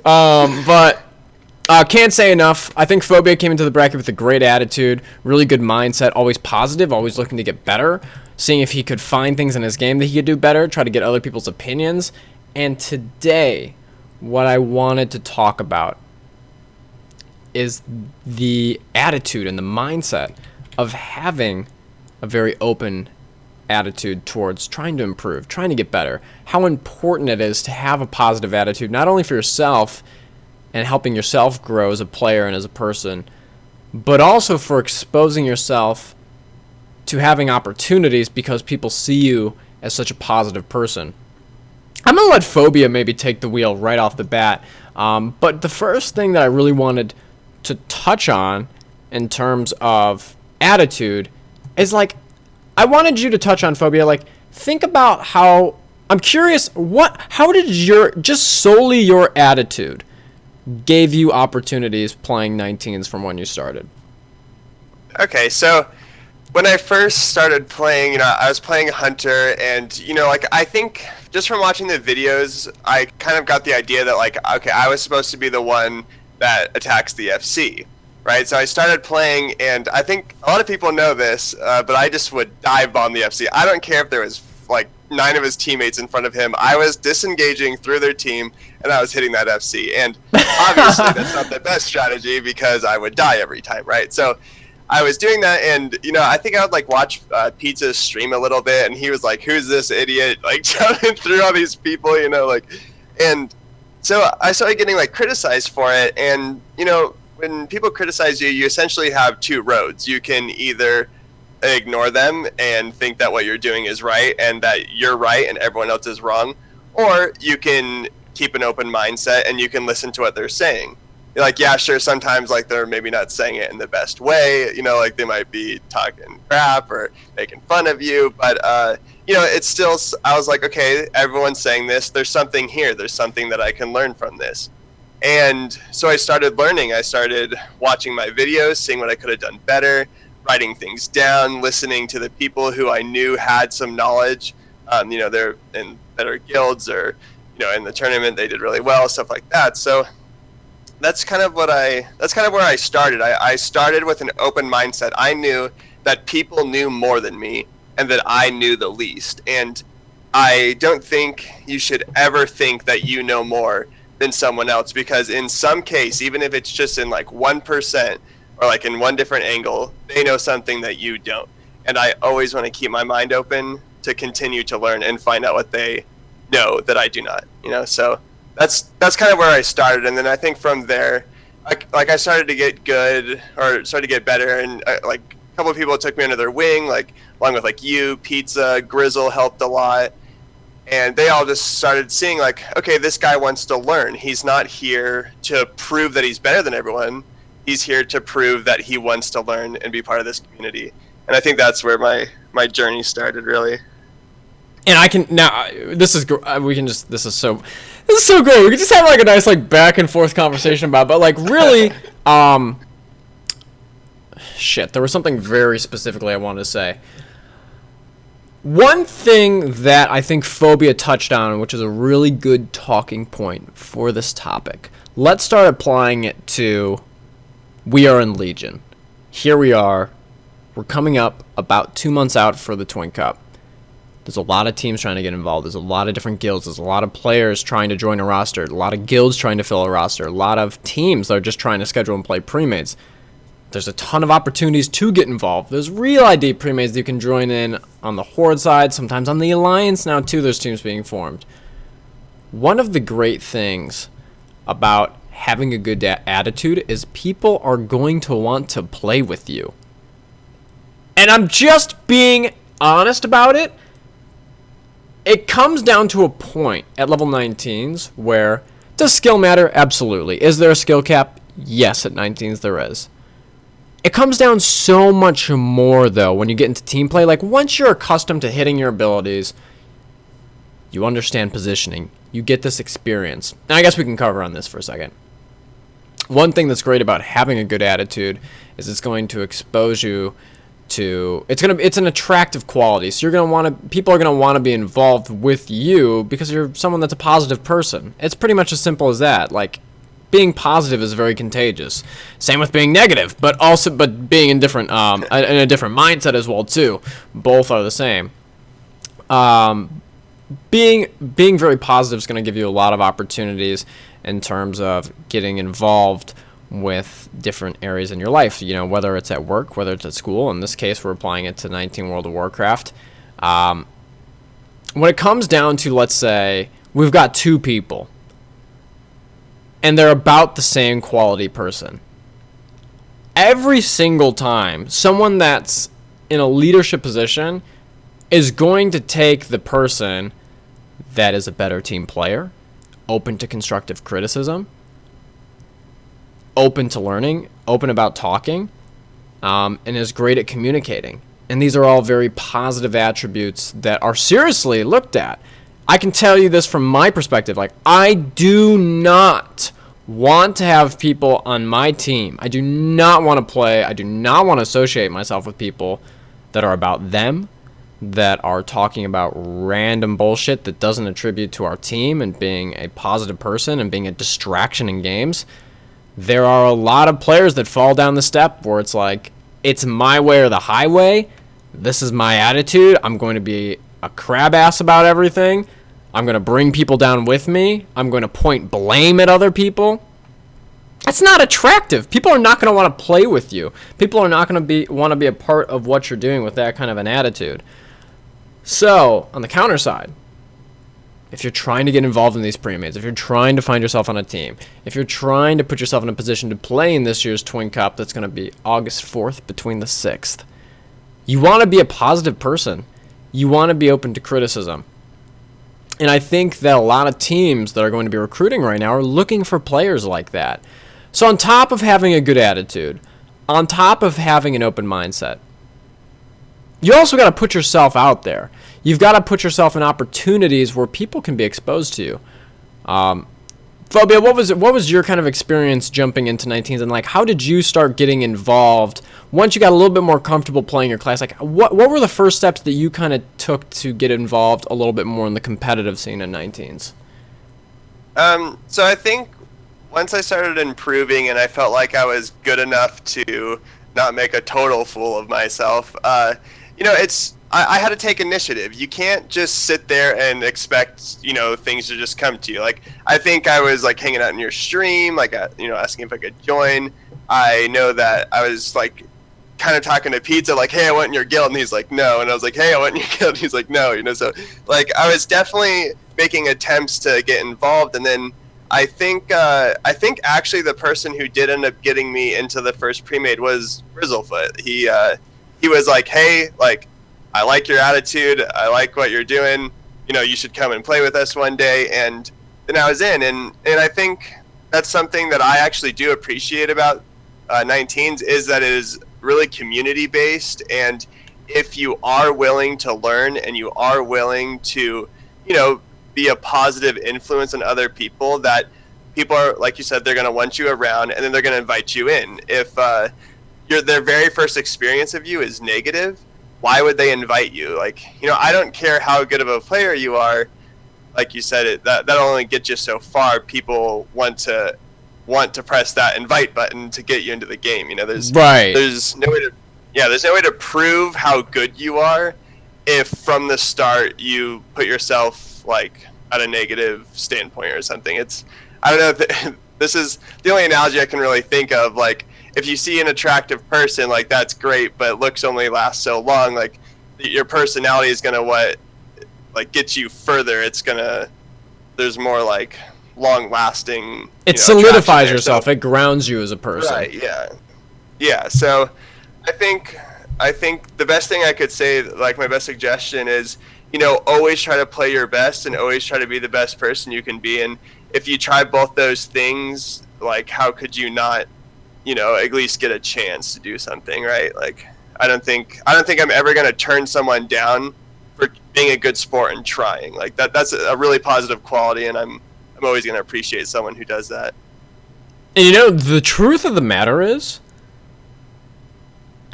Speaker 1: But can't say enough. I think Phobia came into the bracket with a great attitude, really good mindset, always positive, always looking to get better, seeing if he could find things in his game that he could do better, try to get other people's opinions. And today, what I wanted to talk about is the attitude and the mindset of having a very open attitude towards trying to improve, trying to get better, how important it is to have a positive attitude, not only for yourself and helping yourself grow as a player and as a person, but also for exposing yourself to having opportunities because people see you as such a positive person. I'm going to let Phobia maybe take the wheel right off the bat, but the first thing that I really wanted to touch on in terms of attitude is, like, I wanted you to touch on Phobia, like, think about how, I'm curious, how did just solely your attitude gave you opportunities playing 19s from when you started?
Speaker 2: Okay, so when I first started playing, I was playing Hunter, and, like, I think just from watching the videos, I kind of got the idea that, like, okay, I was supposed to be the one that attacks the FC, right? So I started playing, and I think a lot of people know this, but I just would dive bomb the FC. I don't care if there was, like, 9 of his teammates in front of him. I was disengaging through their team, and I was hitting that FC. And obviously, that's not the best strategy because I would die every time, right? So I was doing that, and I think I would like watch Pizza stream a little bit, and he was like, "Who's this idiot like jumping through all these people?" And so I started getting like criticized for it. And when people criticize you, you essentially have 2 roads. You can either ignore them and think that what you're doing is right and that you're right and everyone else is wrong, or you can keep an open mindset and you can listen to what they're saying. Like, yeah, sure, sometimes like they're maybe not saying it in the best way, like they might be talking crap or making fun of you, but it's still, I was like, okay, everyone's saying this, there's something here, there's something that I can learn from this. And so I started learning. I started watching my videos, seeing what I could have done better, writing things down, listening to the people who I knew had some knowledge. They're in better guilds, or in the tournament they did really well, stuff like that. So that's kind of where I started. I started with an open mindset. I knew that people knew more than me and that I knew the least. And I don't think you should ever think that you know more than someone else, because in some case, even if it's just in like 1% or like in one different angle, they know something that you don't. And I always want to keep my mind open to continue to learn and find out what they know that I do not, so that's kind of where I started. And then I think from there, I started to get good, or started to get better, and like a couple of people took me under their wing, like along with like you, Pizza, Grizzle helped a lot, and they all just started seeing like, okay, this guy wants to learn. He's not here to prove that he's better than everyone. he's here to prove that he wants to learn and be part of this community. And I think that's where my journey started, really.
Speaker 1: And I can now. This is we can just. This is so great. We can just have like a nice like back and forth conversation about. But like really, shit. There was something very specifically I wanted to say. One thing that I think Phobia touched on, which is a really good talking point for this topic. Let's start applying it to. We are in Legion. Here we are. We're coming up about 2 months out for the Twin Cup. There's a lot of teams trying to get involved. There's a lot of different guilds. There's a lot of players trying to join a roster. A lot of guilds trying to fill a roster. A lot of teams that are just trying to schedule and play premates. There's a ton of opportunities to get involved. There's real ID premates that you can join in on the Horde side. Sometimes on the Alliance now too, there's teams being formed. One of the great things about having a good attitude is people are going to want to play with you. And I'm just being honest about it. It comes down to a point at level 19s where, does skill matter? Absolutely. Is there a skill cap? Yes, at 19s there is. It comes down so much more, though, when you get into team play. Like, once you're accustomed to hitting your abilities, you understand positioning. You get this experience. And I guess we can cover on this for a second. One thing that's great about having a good attitude is it's going to expose you to it's an attractive quality. So people are gonna want to be involved with you because you're someone that's a positive person. It's pretty much as simple as that. Like, being positive is very contagious. Same with being negative, but being in different in a different mindset as well too. Both are the same. Being very positive is going to give you a lot of opportunities in terms of getting involved with different areas in your life, whether it's at work, whether it's at school. In this case, we're applying it to 19 World of Warcraft. When it comes down to, let's say, we've got 2 people, and they're about the same quality person. Every single time, someone that's in a leadership position is going to take the person that is a better team player, open to constructive criticism, open to learning, open about talking, and is great at communicating. And these are all very positive attributes that are seriously looked at. I can tell you this from my perspective. Like, I do not want to have people on my team. I do not want to play. I do not want to associate myself with people that are about them, that are talking about random bullshit that doesn't attribute to our team and being a positive person and being a distraction in games. There are a lot of players that fall down the step where it's like, it's my way or the highway. This is my attitude. I'm going to be a crab ass about everything. I'm going to bring people down with me. I'm going to point blame at other people. That's not attractive. People are not going to want to play with you. People are not going to want to be a part of what you're doing with that kind of an attitude. So, on the counter side, if you're trying to get involved in these premates, if you're trying to find yourself on a team, if you're trying to put yourself in a position to play in this year's Twin Cup that's going to be August 4th between the 6th, you want to be a positive person. You want to be open to criticism. And I think that a lot of teams that are going to be recruiting right now are looking for players like that. So on top of having a good attitude, on top of having an open mindset, you also got to put yourself out there. You've got to put yourself in opportunities where people can be exposed to you. Phobia, what was your kind of experience jumping into 19s, and like, how did you start getting involved once you got a little bit more comfortable playing your class? Like, what were the first steps that you kind of took to get involved a little bit more in the competitive scene in 19s?
Speaker 2: So I think once I started improving and I felt like I was good enough to not make a total fool of myself, I had to take initiative. You can't just sit there and expect, things to just come to you. Like, I think I was like hanging out in your stream, like, asking if I could join. I know that I was like kind of talking to Pizza, like, hey, I want in your guild, and he's like, no. And I was like, hey, I want in your guild, and he's like, no. So like, I was definitely making attempts to get involved. And then I think actually the person who did end up getting me into the first pre-made was Grizzlefoot. He was like, hey, like, I like your attitude. I like what you're doing. You should come and play with us one day. And then I was in. And I think that's something that I actually do appreciate about 19s is that it is really community based, and if you are willing to learn and you are willing to, be a positive influence on other people, that people are, like you said, they're going to want you around, and then they're going to invite you in. If their very first experience of you is negative, why would they invite you? Like, I don't care how good of a player you are. Like you said, that'll only get you so far. People want to press that invite button to get you into the game. There's no way to prove how good you are if from the start you put yourself like at a negative standpoint or something. I don't know. This is the only analogy I can really think of. Like, if you see an attractive person, like, that's great, but looks only last so long. Like, your personality is gonna get you further. There's more like long lasting.
Speaker 1: It solidifies yourself. So, it grounds you as a person.
Speaker 2: Right. Yeah. So, I think the best thing I could say, like my best suggestion is, always try to play your best and always try to be the best person you can be. And if you try both those things, like, how could you not, at least get a chance to do something, right? Like, I don't think I'm ever going to turn someone down for being a good sport and trying. Like, that's a really positive quality, and I'm always going to appreciate someone who does that.
Speaker 1: And the truth of the matter is,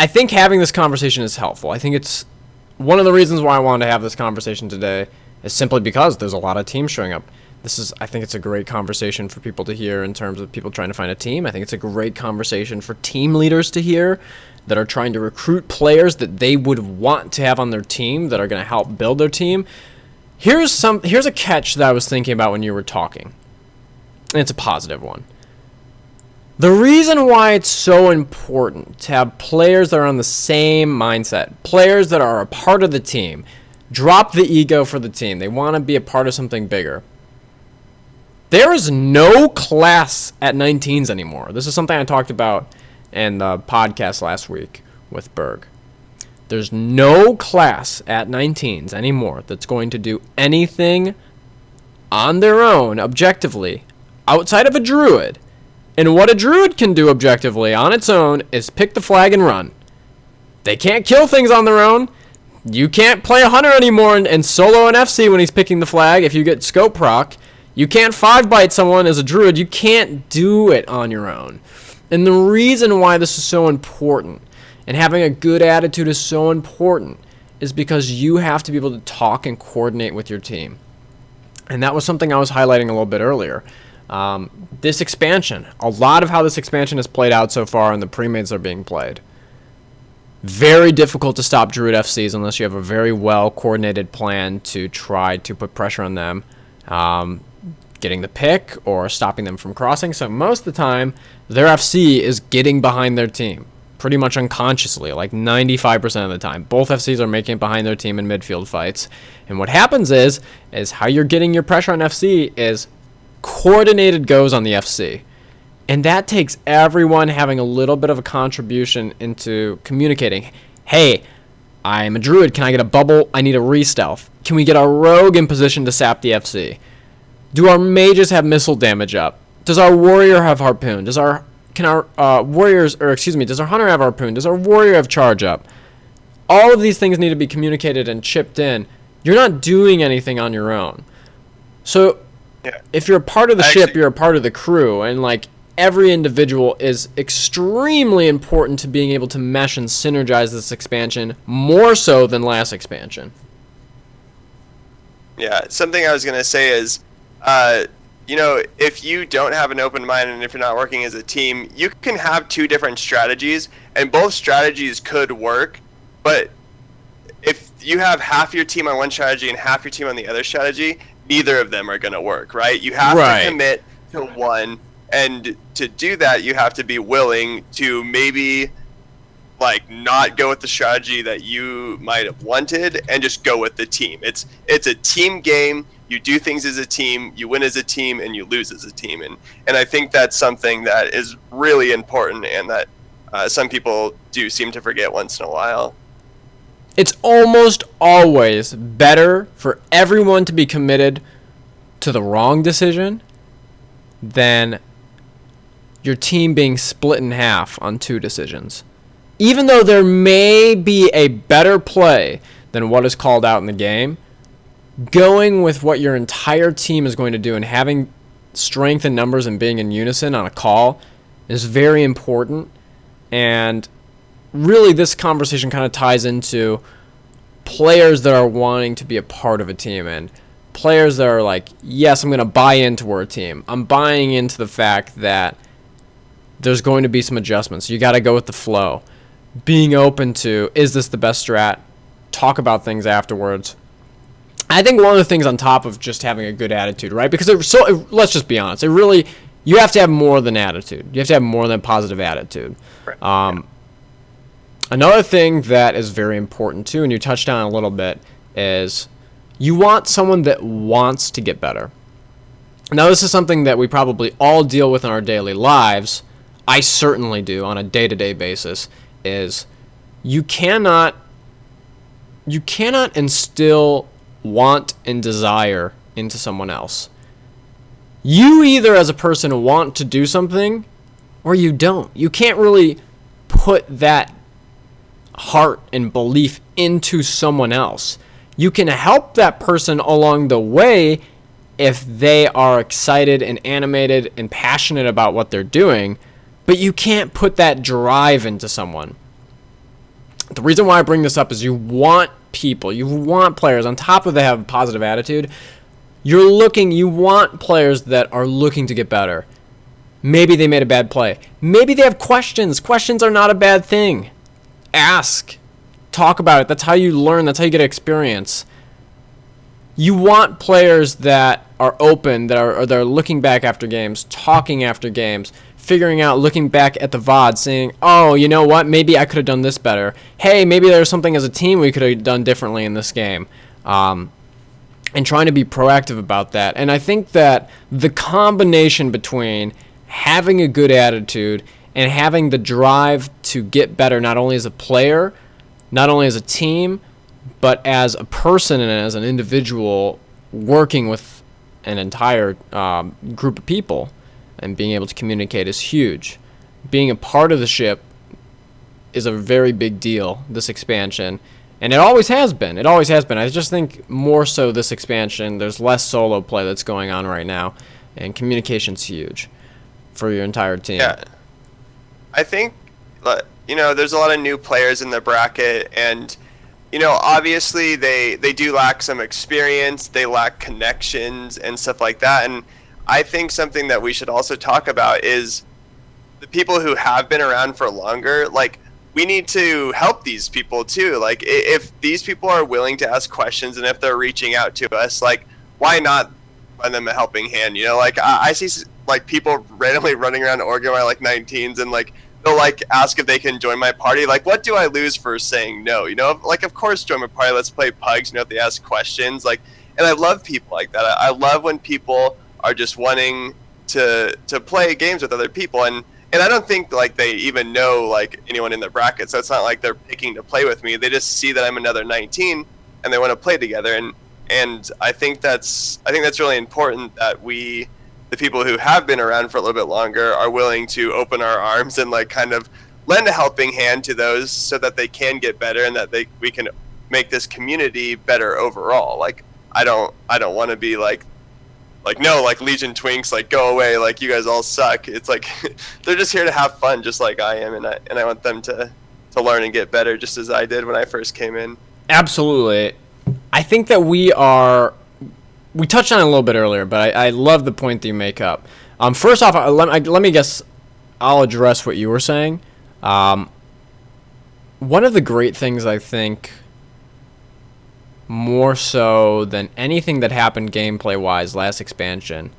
Speaker 1: I think having this conversation is helpful. I think it's one of the reasons why I wanted to have this conversation today is simply because there's a lot of teams showing up. I think it's a great conversation for people to hear in terms of people trying to find a team. I think it's a great conversation for team leaders to hear that are trying to recruit players that they would want to have on their team that are going to help build their team. Here's a catch that I was thinking about when you were talking, and it's a positive one. The reason why it's so important to have players that are on the same mindset, players that are a part of the team, drop the ego for the team. They want to be a part of something bigger. There is no class at 19s anymore. This is something I talked about in the podcast last week with Berg. There's no class at 19s anymore that's going to do anything on their own, objectively, outside of a druid. And what a druid can do objectively on its own is pick the flag and run. They can't kill things on their own. You can't play a hunter anymore and solo an FC when he's picking the flag if you get scope proc. You can't 5-bite someone as a druid. You can't do it on your own. And the reason why this is so important and having a good attitude is so important is because you have to be able to talk and coordinate with your team. And that was something I was highlighting a little bit earlier. This expansion, a lot of how this expansion has played out so far and the pre-mates are being played. Very difficult to stop Druid FCs unless you have a very well-coordinated plan to try to put pressure on them, getting the pick or stopping them from crossing. So most of the time, their FC is getting behind their team, pretty much unconsciously, like 95% of the time. Both FCs are making it behind their team in midfield fights. And what happens is how you're getting your pressure on FC is coordinated goes on the FC. And that takes everyone having a little bit of a contribution into communicating. Hey, I'm a druid. Can I get a bubble? I need a re-stealth. Can we get a rogue in position to sap the FC? Do our mages have missile damage up? Does our warrior have harpoon? Does our hunter have harpoon? Does our warrior have charge up? All of these things need to be communicated and chipped in. You're not doing anything on your own. So if you're a part of the ship, you're a part of the crew, and like every individual is extremely important to being able to mesh and synergize this expansion more so than last expansion.
Speaker 2: Yeah, something I was going to say is, if you don't have an open mind and if you're not working as a team, you can have two different strategies, and both strategies could work, but if you have half your team on one strategy and half your team on the other strategy, neither of them are going to work, right? You have to commit to one, and to do that, you have to be willing to maybe not go with the strategy that you might have wanted and just go with the team. It's a team game. You do things as a team, you win as a team, and you lose as a team. And I think that's something that is really important and that some people do seem to forget once in a while.
Speaker 1: It's almost always better for everyone to be committed to the wrong decision than your team being split in half on 2 decisions. Even though there may be a better play than what is called out in the game, going with what your entire team is going to do and having strength in numbers and being in unison on a call is very important. And really this conversation kind of ties into players that are wanting to be a part of a team and players that are like, yes, I'm going to buy into our team. I'm buying into the fact that there's going to be some adjustments. You got to go with the flow. Being open to, is this the best strat? Talk about things afterwards. I think one of the things on top of just having a good attitude, right? Because let's just be honest. You have to have more than attitude. You have to have more than positive attitude.
Speaker 2: Right.
Speaker 1: Another thing that is very important too, and you touched on a little bit, is you want someone that wants to get better. Now, this is something that we probably all deal with in our daily lives. I certainly do on a day-to-day basis. Is you cannot instill want and desire into someone else. You either as a person want to do something or you don't. You can't really put that heart and belief into someone else. You can help that person along the way if they are excited and animated and passionate about what they're doing, but you can't put that drive into someone. The reason why I bring this up is you want people, you want players, on top of they have a positive attitude, you want players that are looking to get better. Maybe they made a bad play. Maybe they have questions. Questions are not a bad thing. Ask. Talk about it. That's how you learn. That's how you get experience. You want players that are open, that are looking back after games, talking after games, figuring out, looking back at the VOD, saying, oh, you know what, maybe I could have done this better. Hey, maybe there's something as a team we could have done differently in this game. And trying to be proactive about that. And I think that the combination between having a good attitude and having the drive to get better, not only as a player, not only as a team, but as a person and as an individual working with an entire group of people and being able to communicate is huge. Being a part of the ship is a very big deal, this expansion. And it always has been. It always has been. I just think more so this expansion, there's less solo play that's going on right now. And communication's huge for your entire team.
Speaker 2: Yeah. I think, there's a lot of new players in the bracket. And, obviously they do lack some experience. They lack connections and stuff like that. And I think something that we should also talk about is the people who have been around for longer, we need to help these people too. If these people are willing to ask questions and if they're reaching out to us, why not lend them a helping hand? I see people randomly running around Oregon by 19s and they'll ask if they can join my party. What do I lose for saying no? Of course join my party. Let's play pugs. If they ask questions, and I love people like that. I love when people are just wanting to play games with other people and I don't think they even know anyone in the bracket, so it's not like they're picking to play with me. They just see that I'm another 19 and they want to play together. And I think that's really important that the people who have been around for a little bit longer are willing to open our arms and kind of lend a helping hand to those so that they can get better and that we can make this community better overall. I don't want to be no, Legion Twinks, go away, you guys all suck. It's they're just here to have fun, just like I am, and I want them to learn and get better, just as I did when I first came in.
Speaker 1: Absolutely. I think that we touched on it a little bit earlier, but I love the point that you make up. First off, let me guess, I'll address what you were saying. One of the great things I think, more so than anything that happened gameplay-wise last expansion,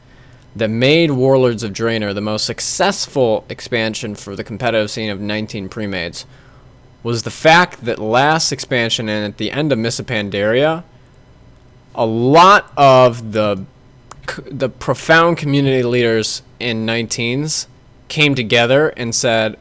Speaker 1: that made Warlords of Draenor the most successful expansion for the competitive scene of 19 premades, was the fact that last expansion and at the end of Mists of Pandaria, a lot of the profound community leaders in 19s came together and said,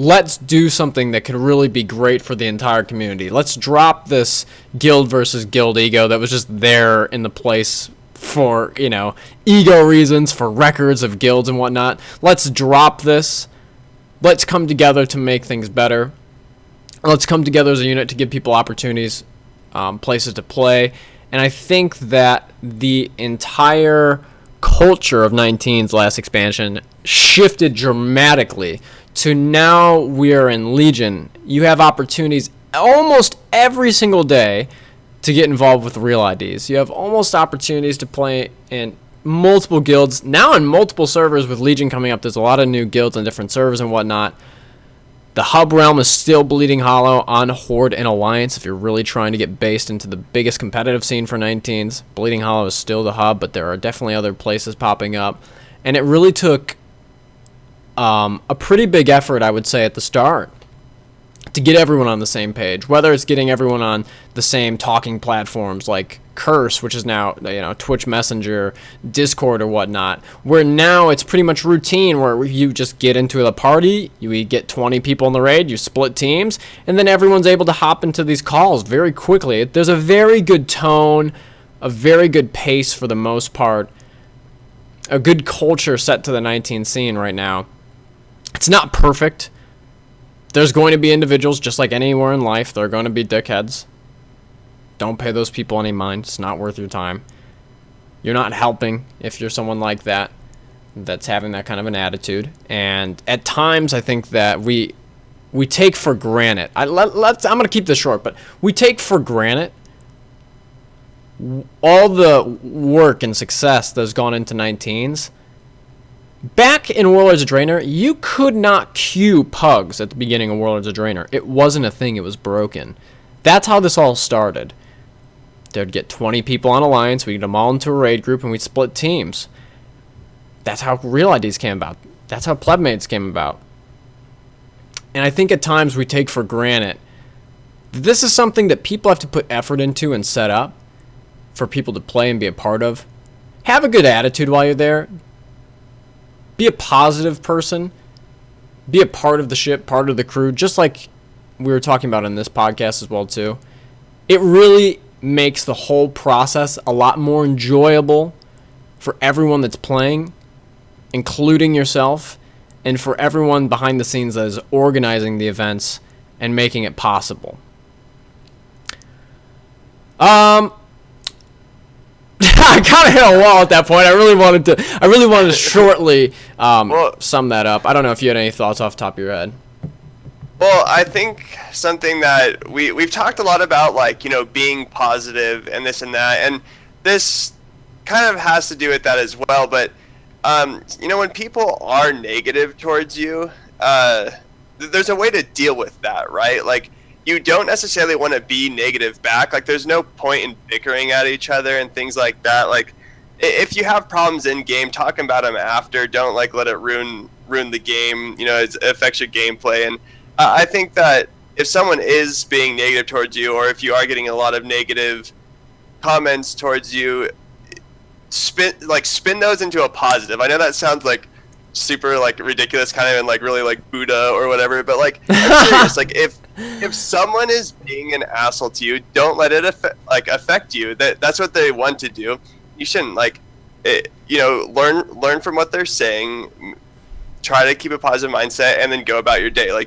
Speaker 1: let's do something that could really be great for the entire community. Let's drop this guild versus guild ego that was just there in the place for, ego reasons, for records of guilds and whatnot. Let's drop this. Let's come together to make things better. Let's come together as a unit to give people opportunities, places to play. And I think that the entire culture of 19's last expansion shifted dramatically to now we are in Legion. You have opportunities almost every single day to get involved with real IDs. You have almost opportunities to play in multiple guilds. Now in multiple servers with Legion coming up, there's a lot of new guilds on different servers and whatnot. The hub realm is still bleeding hollow on Horde and Alliance if you're really trying to get based into the biggest competitive scene for 19s. Bleeding Hollow is still the hub, but there are definitely other places popping up. And it really took a pretty big effort, I would say, at the start to get everyone on the same page, whether it's getting everyone on the same talking platforms like Curse, which is now Twitch Messenger, Discord or whatnot, where now it's pretty much routine where you just get into the party, you get 20 people in the raid, you split teams, and then everyone's able to hop into these calls very quickly. There's a very good tone, a very good pace for the most part, a good culture set to the 19 scene right now. It's not perfect. There's going to be individuals, just like anywhere in life, they're going to be dickheads. Don't pay those people any mind. It's not worth your time. You're not helping if you're someone like that, that's having that kind of an attitude. And at times, I think that we take for granted. I'm going to keep this short, but we take for granted all the work and success that's gone into 19s. Back in Warlords of Draenor, you could not queue pugs at the beginning of Warlords of Draenor. It wasn't a thing. It was broken. That's how this all started. They'd get 20 people on Alliance, we'd get them all into a raid group, and we'd split teams. That's how real IDs came about. That's how plebmaids came about. And I think at times we take for granted that this is something that people have to put effort into and set up for people to play and be a part of. Have a good attitude while you're there. Be a positive person. Be a part of the ship, part of the crew, just like we were talking about in this podcast as well too. It really makes the whole process a lot more enjoyable for everyone that's playing, including yourself, and for everyone behind the scenes that is organizing the events and making it possible. I kind of hit a wall at that point. I really wanted to shortly sum that up. I don't know if you had any thoughts off the top of your head.
Speaker 2: Well, I think something that we've talked a lot about, like, being positive and this and that, and this kind of has to do with that as well. But when people are negative towards you, there's a way to deal with that, right? Like, you don't necessarily want to be negative back. Like, there's no point in bickering at each other and things like that. Like, if you have problems in game, talking about them after. Don't let it ruin the game. It affects your gameplay. And I think that if someone is being negative towards you, or if you are getting a lot of negative comments towards you, spin those into a positive. I know that sounds like super ridiculous, kind of, and really like Buddha or whatever, but I'm serious. Like, if someone is being an asshole to you, don't let it affect you. That's what they want to do. You shouldn't learn from what they're saying, try to keep a positive mindset, and then go about your day.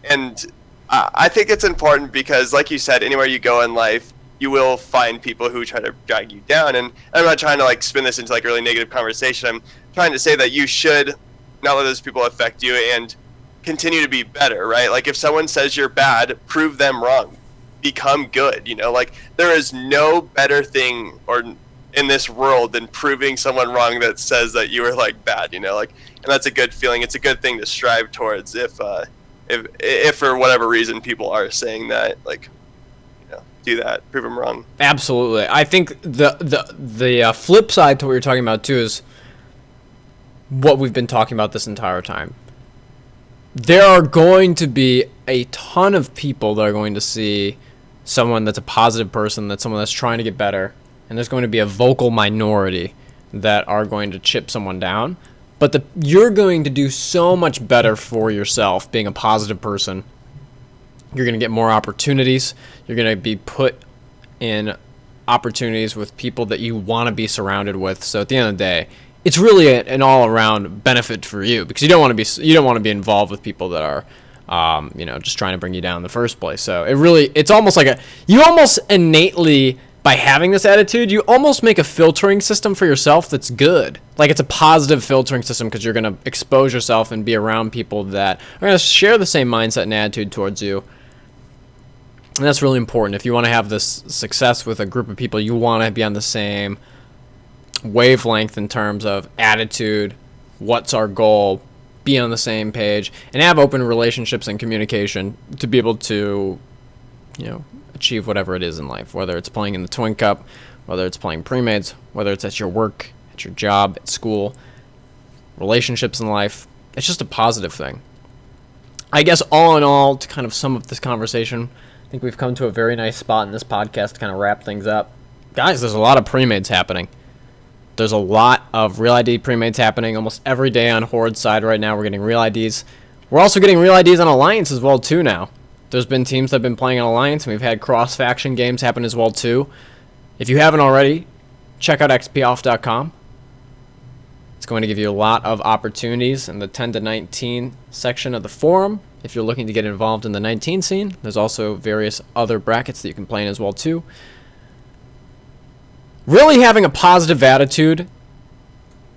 Speaker 2: And I think it's important because, like you said, anywhere you go in life, you will find people who try to drag you down. And I'm not trying to spin this into a really negative conversation. I'm trying to say that you should not let those people affect you and continue to be better, right? Like, if someone says you're bad, prove them wrong. Become good, there is no better thing in this world than proving someone wrong that says that you were bad, and that's a good feeling. It's a good thing to strive towards if for whatever reason people are saying that, do that, prove them wrong.
Speaker 1: Absolutely. I think the flip side to what you're talking about too is what we've been talking about this entire time. There are going to be a ton of people that are going to see someone that's a positive person, that's someone that's trying to get better, and there's going to be a vocal minority that are going to chip someone down. But you're going to do so much better for yourself being a positive person. You're going to get more opportunities. You're going to be put in opportunities with people that you want to be surrounded with. So at the end of the day, it's really an all-around benefit for you, because you don't want to be involved with people that are just trying to bring you down in the first place. So it's almost like you almost innately, by having this attitude, you almost make a filtering system for yourself that's good. Like, it's a positive filtering system, because you're going to expose yourself and be around people that are going to share the same mindset and attitude towards you. And that's really important. If you want to have this success with a group of people, you want to be on the same wavelength in terms of attitude, what's our goal, be on the same page, and have open relationships and communication to be able to, achieve whatever it is in life, whether it's playing in the Twin Cup, whether it's playing pre-mades, whether it's at your work, at your job, at school, relationships in life. It's just a positive thing. I guess all in all, to kind of sum up this conversation, I think we've come to a very nice spot in this podcast to kind of wrap things up. Guys, there's a lot of pre-mades happening. There's a lot of Real ID pre-mades happening almost every day on Horde's side right now. We're getting Real IDs. We're also getting Real IDs on Alliance as well, too, now. There's been teams that have been playing on Alliance, and we've had cross-faction games happen as well, too. If you haven't already, check out xpoff.com. It's going to give you a lot of opportunities in the 10 to 19 section of the forum. If you're looking to get involved in the 19 scene, there's also various other brackets that you can play in as well, too. Really having a positive attitude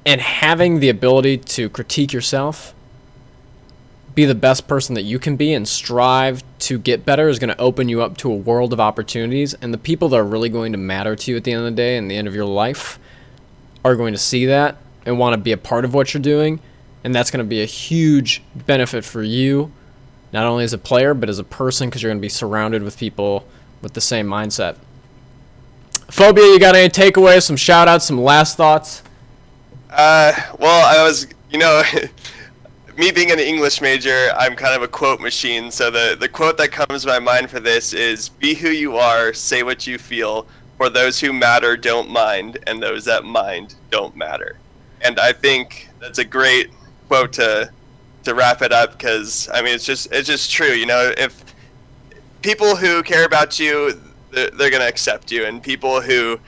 Speaker 1: and having the ability to critique yourself, be the best person that you can be, and strive to get better is going to open you up to a world of opportunities. And the people that are really going to matter to you at the end of the day and the end of your life are going to see that and want to be a part of what you're doing. And that's going to be a huge benefit for you, not only as a player, but as a person, because you're going to be surrounded with people with the same mindset. Phobia, you got any takeaways, some shout-outs, some last thoughts?
Speaker 2: Well, I was, me being an English major, I'm kind of a quote machine. So the quote that comes to my mind for this is, "Be who you are, say what you feel, for those who matter don't mind, and those that mind don't matter." And I think that's a great quote to wrap it up, because, it's just true. If people who care about you, they're going to accept you, and people who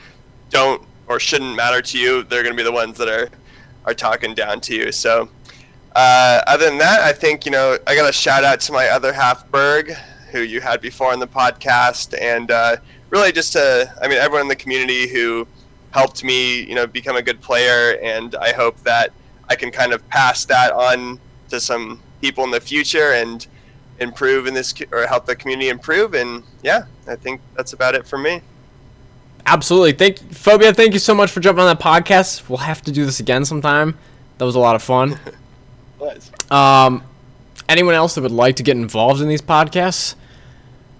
Speaker 2: don't or shouldn't matter to you, they're going to be the ones that are talking down to you. So other than that, I think, I got a shout out to my other half, Berg, who you had before on the podcast, and really just to, everyone in the community who helped me, become a good player, and I hope that I can kind of pass that on to some people in the future and improve in this, or help the community improve. And yeah, I think that's about it for me.
Speaker 1: Absolutely. Phobia, thank you so much for jumping on that podcast. We'll have to do this again sometime. That was a lot of fun.
Speaker 2: Nice.
Speaker 1: Anyone else that would like to get involved in these podcasts,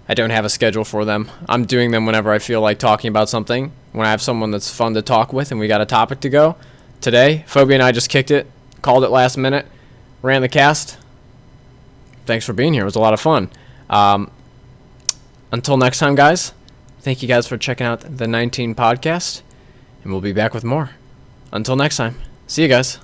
Speaker 1: I don't have a schedule for them. I'm doing them whenever I feel like talking about something, when I have someone that's fun to talk with and we got a topic to go. Today, Phobia and I just kicked it, called it last minute, ran the cast. Thanks for being here. It was a lot of fun. Until next time, guys, thank you guys for checking out the 19 podcast, and we'll be back with more. Until next time, see you guys.